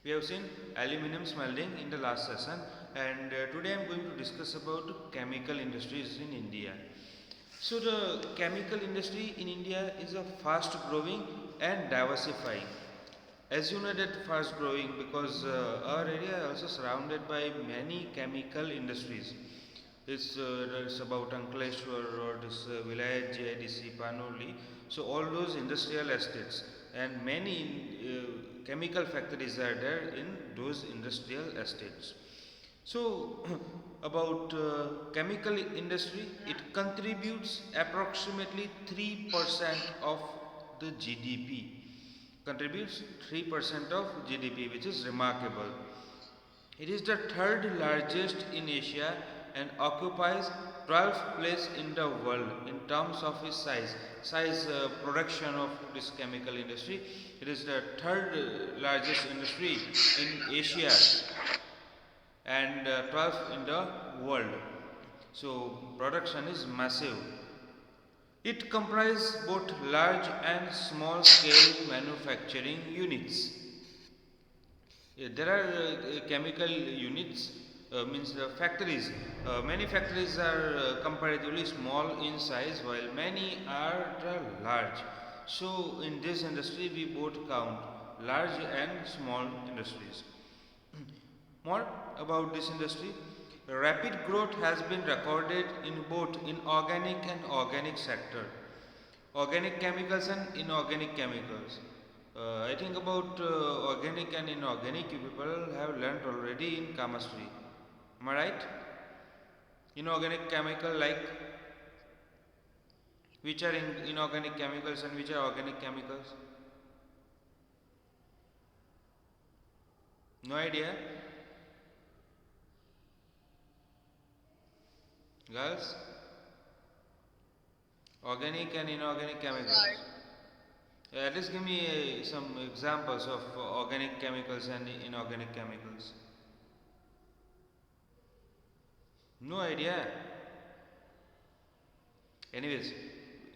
We have seen aluminum smelting in the last session, and today I am going to discuss about chemical industries in India. So the chemical industry in India is a fast growing and diversifying. As you know that fast growing because our area is also surrounded by many chemical industries. It's about Ankleshwar or this Vilayat JIDC, Panoli. So all those industrial estates and many chemical factories are there in those industrial estates. So about chemical industry, it contributes approximately 3% of the GDP. Contributes 3% of GDP, which is remarkable. It is the third largest in Asia and occupies 12th place in the world in terms of its size production of this chemical industry. It is the third largest industry in Asia and 12th in the world. So production is massive. It comprises both large and small scale manufacturing units. There are chemical units, means factories. Many factories are comparatively small in size, while many are large. So, in this industry, we both count large and small industries. More about this industry. Rapid growth has been recorded in both inorganic and organic sector. Organic chemicals and inorganic chemicals. I think about organic and inorganic you people have learnt already in chemistry. Am I right? Inorganic chemical like which are inorganic chemicals and which are organic chemicals? No idea? Girls? Organic and inorganic chemicals. At least give me some examples of organic chemicals and inorganic chemicals. No idea. Anyways,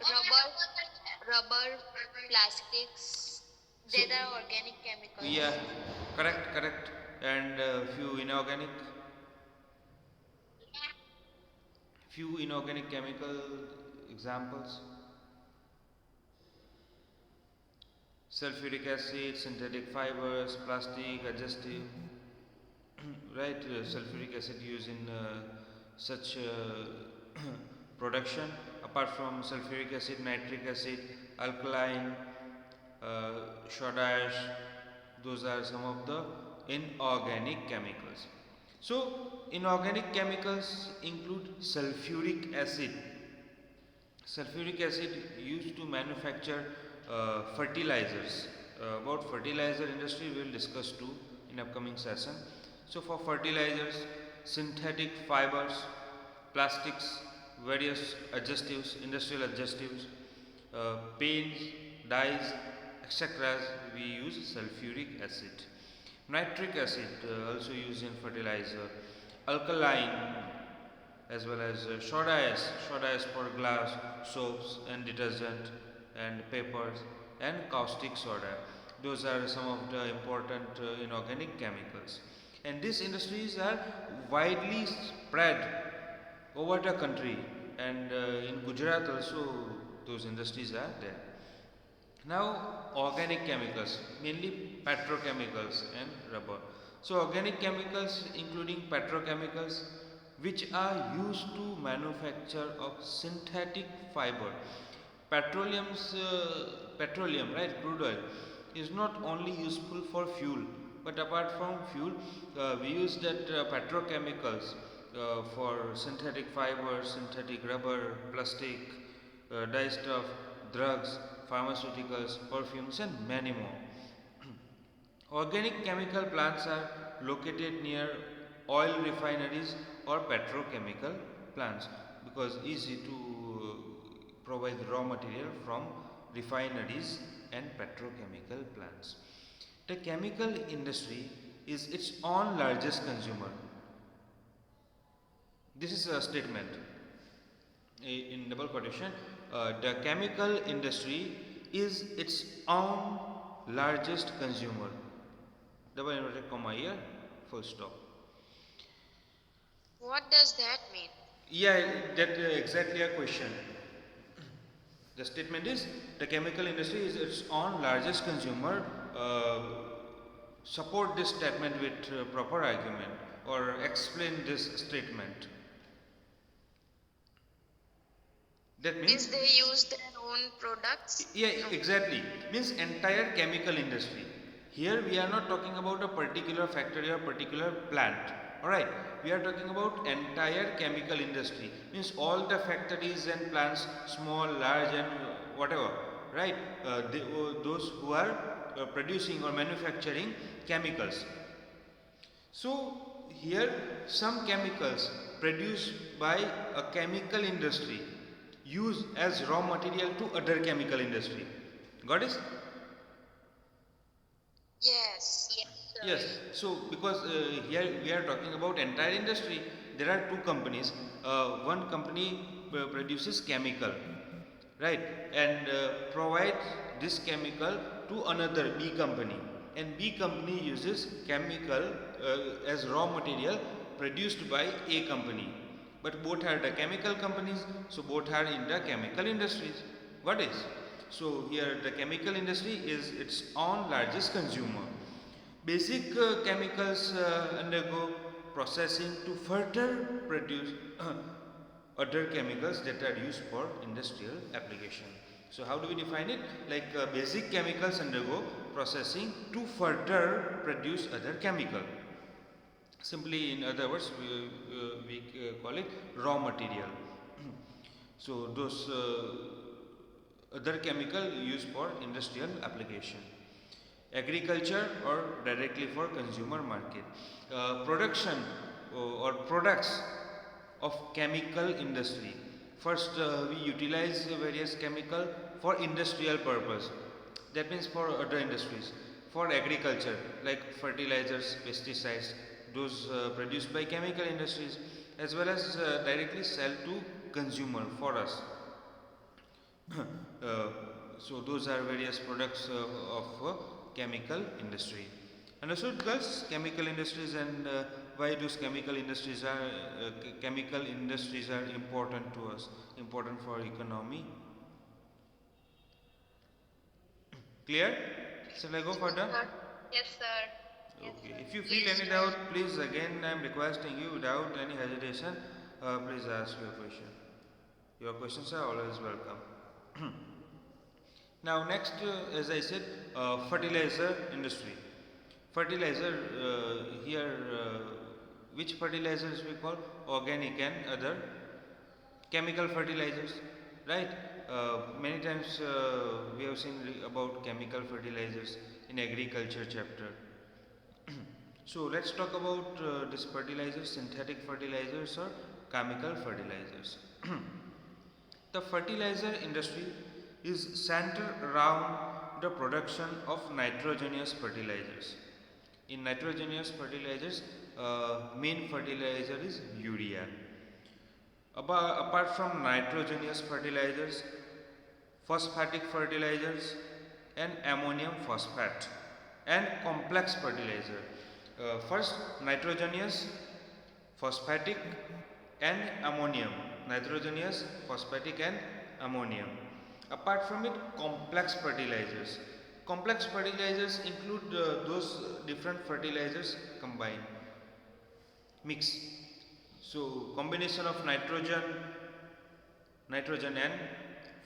Rubber, plastics, so they are organic yeah, chemicals. correct. And few inorganic chemical examples: sulfuric acid, synthetic fibers, plastic, adhesive. Right, sulfuric acid used in such production. Apart from sulfuric acid, nitric acid, alkaline, soda ash, those are some of the inorganic chemicals. So inorganic chemicals include sulfuric acid. Sulfuric acid used to manufacture fertilizers. About fertilizer industry we will discuss too in upcoming session. So for fertilizers, synthetic fibers, plastics, various adjectives, industrial adjectives, paints, dyes, etc. We use sulfuric acid. Nitric acid also used in fertilizer. Alkaline as well as soda ash for glass, soaps and detergent and papers and caustic soda. Those are some of the important inorganic chemicals. And these industries are widely spread over the country and in Gujarat also those industries are there. Now, organic chemicals, mainly petrochemicals and rubber. So, organic chemicals, including petrochemicals, which are used to manufacture of synthetic fiber. Petroleum, right, crude oil, is not only useful for fuel, but apart from fuel, we use that petrochemicals for synthetic fibers, synthetic rubber, plastic, dye stuff, drugs, pharmaceuticals, perfumes, and many more. Organic chemical plants are located near oil refineries or petrochemical plants because easy to provide raw material from refineries and petrochemical plants. The chemical industry is its own largest consumer. This is a statement in double quotation. The chemical industry is its own largest consumer. double inverted comma here, full stop. What does that mean? Yeah, that exactly a question. The statement is the chemical industry is its own largest consumer. Support this statement with proper argument or explain this statement. That Means means, they use their own products? yeah, No. exactly. Means entire chemical industry. Here we are not talking about a particular factory or particular plant. Alright, we are talking about entire chemical industry. Means all the factories and plants, small, large, and whatever. Right, those who are producing or manufacturing chemicals. So here some chemicals produced by a chemical industry used as raw material to other chemical industry. Got it? Yes. Yes, Yes. sir. So because here we are talking about entire industry, there are two companies. One company produces chemical, right, and provides this chemical to another B company, and B company uses chemical as raw material produced by A company, but both are the chemical companies, so both are in the chemical industries. What is? So here the chemical industry is its own largest consumer. Basic chemicals undergo processing to further produce other chemicals that are used for industrial application. So how do we define it? Like basic chemicals undergo processing to further produce other chemical. Simply in other words, we call it raw material. So those other chemical used for industrial application, agriculture or directly for consumer market. Production or products of chemical industry. First, we utilize various chemical for industrial purpose. That means for other industries. For agriculture, like fertilizers, pesticides, those produced by chemical industries, as well as directly sell to consumer for us. Uh, so those are various products of chemical industry. Understood, girls? Chemical industries and why those chemical industries are important to us, important for economy. Clear? Shall I go further? Sir. Yes, sir. Yes, Okay. sir. If you feel Please any try. doubt, please again I am requesting you without any hesitation, please ask your question. Your questions are always welcome. Now next, as I said, fertilizer industry. Fertilizer here, which fertilizers we call organic and other chemical fertilizers, right? Many times we have seen about chemical fertilizers in agriculture chapter. So let's talk about this fertilizers, synthetic fertilizers or chemical fertilizers. The fertilizer industry is centered around the production of nitrogenous fertilizers. In nitrogenous fertilizers, main fertilizer is urea. Apart from nitrogenous fertilizers, phosphatic fertilizers, and ammonium phosphate, and complex fertilizer. First, nitrogenous, phosphatic, and ammonium. Nitrogenous, phosphatic, and ammonium. Apart from it, complex fertilizers. Complex fertilizers include those different fertilizers combined, mix. So combination of nitrogen N,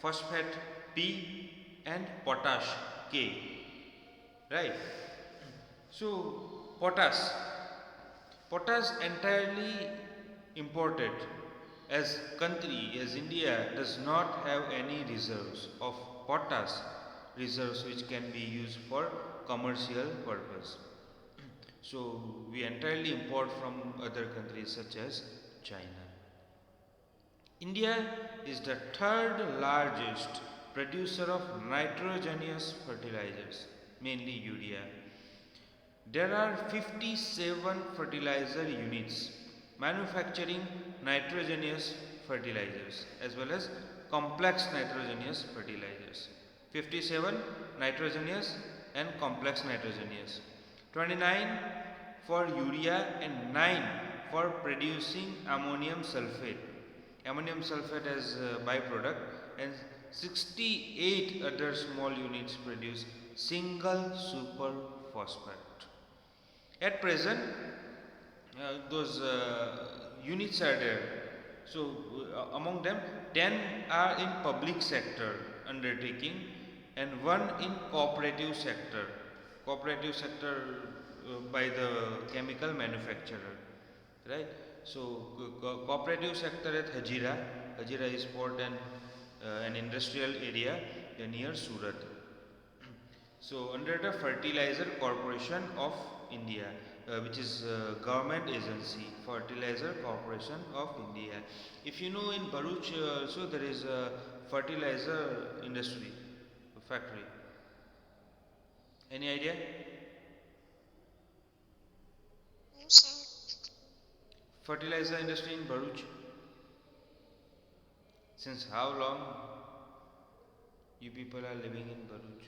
phosphate P, and potash K. Right. So potash, potash entirely imported, as country as India does not have any reserves of potash, reserves which can be used for commercial purpose. So we entirely import from other countries such as China. India is the third largest producer of nitrogenous fertilizers, mainly urea. There are 57 fertilizer units manufacturing nitrogenous fertilizers as well as complex nitrogenous fertilizers. 57 nitrogenous and complex nitrogenous. 29 for urea, and 9 for producing ammonium sulfate. Ammonium sulfate as a byproduct, and 68 other small units produce single superphosphate. At present, those units are there. So among them, 10 are in public sector undertaking and one in cooperative sector. Cooperative sector by the chemical manufacturer, right? So cooperative sector at Hajira. Hajira is port and an industrial area near Surat. So under the Fertilizer Corporation of India, which is government agency, Fertilizer Corporation of India. If you know, in Bharuch also there is a fertilizer industry factory. Any idea? No, sir. Fertilizer industry in Bharuch. Since how long you people are living in Bharuch?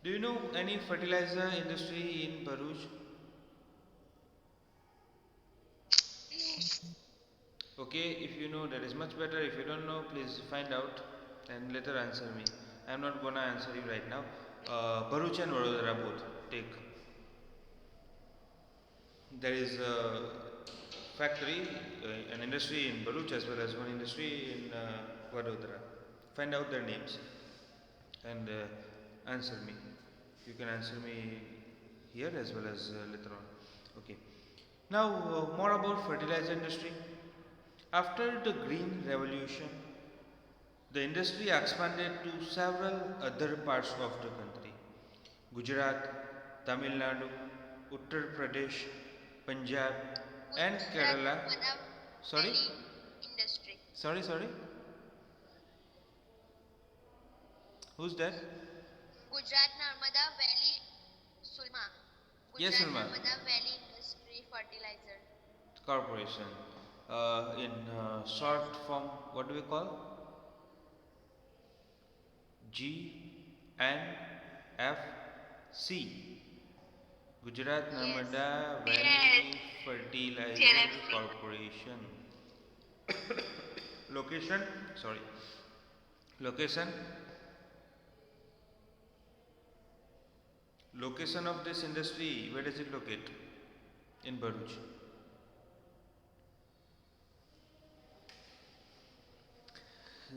Do you know any fertilizer industry in Bharuch? Okay, if you know, that is much better. If you don't know, please find out and later answer me. I am not gonna answer you right now. Bharuch and Vadodara both take. There is a factory, an industry in Bharuch as well as one industry in Vadodara. Find out their names and answer me. You can answer me here as well as later on. Okay. Now more about fertilizer industry. After the Green Revolution, the industry expanded to several other parts of the country. Gujarat, Tamil Nadu, Uttar Pradesh, Punjab, and Gujarat Kerala. Narmada Sorry? Valley Industry. Sorry? Who's that? Gujarat Narmada Valley Sulma. Yes, Gujarat Sulma. Narmada Valley Industry Fertilizer. Corporation. In short form, what do we call? GNFC. Gujarat Yes. Narmada Yes. Valley Fertilizer GNFC. Corporation. Location, sorry. Location. Location of this industry, where does it locate? In Bharuch.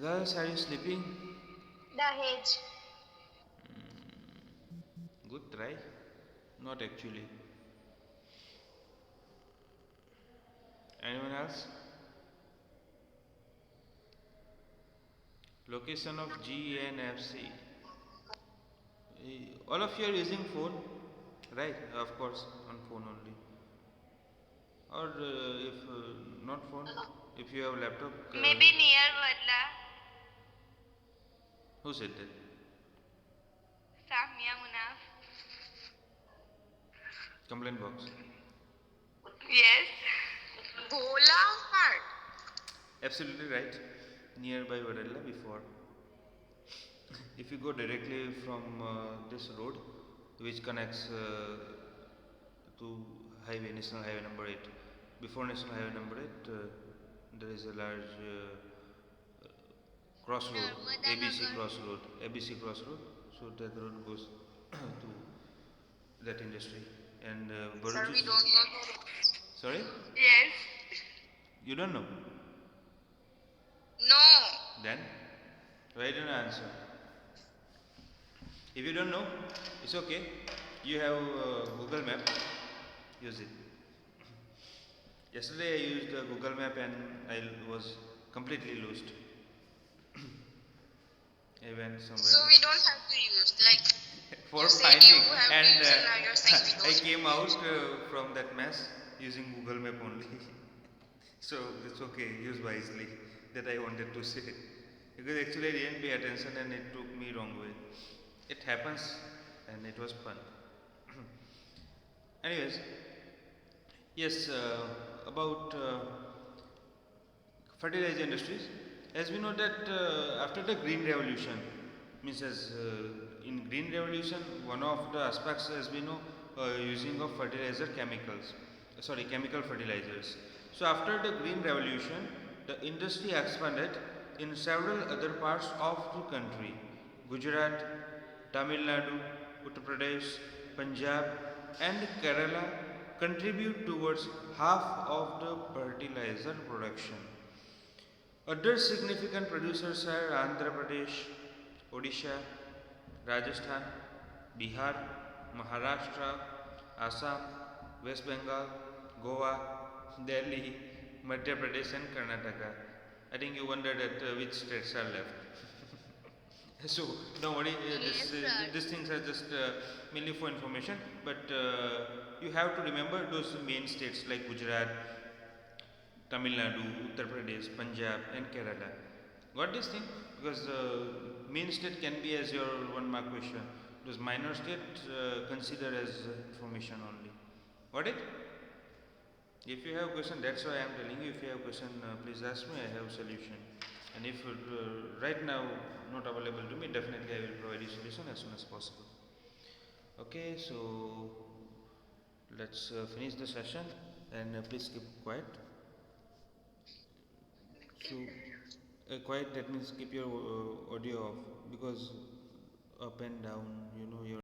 Girls, are you sleeping? Dahej. Good try. Not actually. Anyone else? Location of GNFC. All of you are using phone, right? Of course, on phone only. Or if not phone, if you have laptop. Maybe near Vadla. Who said that? Samia Munaf. Complaint box. Yes. Gola Mart. Absolutely right. Nearby Vadala before. If you go directly from this road, which connects to highway, National Highway number 8, before National Highway number 8, there is a large crossroad, Narmada ABC Nagar. crossroad, ABC crossroad. So that road goes to that industry. And Sir, Bharuch we is. don't know the road. Sorry, Yes. you don't know. No. Then why don't you answer? If you don't know, it's okay. You have Google Map. Use it. Yesterday I used Google Map and I was completely lost. I went So somewhere we don't have to use for you said finding, you have to and use and now you're saying we I don't. came out from that mess using Google Map only. So it's okay. Use wisely. That I wanted to say, because actually I didn't pay attention and it took me wrong way. It happens, and it was fun. Anyways, yes, about fertilizer industries. As we know that after the Green Revolution, means as in green revolution, one of the aspects has been using of fertilizer chemicals, sorry, chemical fertilizers. So after the green revolution, the industry expanded in several other parts of the country. Gujarat, Tamil Nadu, Uttar Pradesh, Punjab, and Kerala contribute towards half of the fertilizer production. Other significant producers are Andhra Pradesh, Odisha, Rajasthan, Bihar, Maharashtra, Assam, West Bengal, Goa, Delhi, Madhya Pradesh, and Karnataka. I think you wondered at which states are left. So don't worry, Yes, sir. these things are just mainly for information, but you have to remember those main states like Gujarat, Tamil Nadu, Uttar Pradesh, Punjab, and Kerala. Got this thing? Because main state can be as your one mark question. Those minor state consider as information only. Got it? If you have question, that's why I am telling you. If you have question, please ask me. I have solution. And if right now not available to me, definitely I will provide you solution as soon as possible. Okay, so let's finish the session and please keep quiet. So, quiet, that means keep your audio off because up and down, your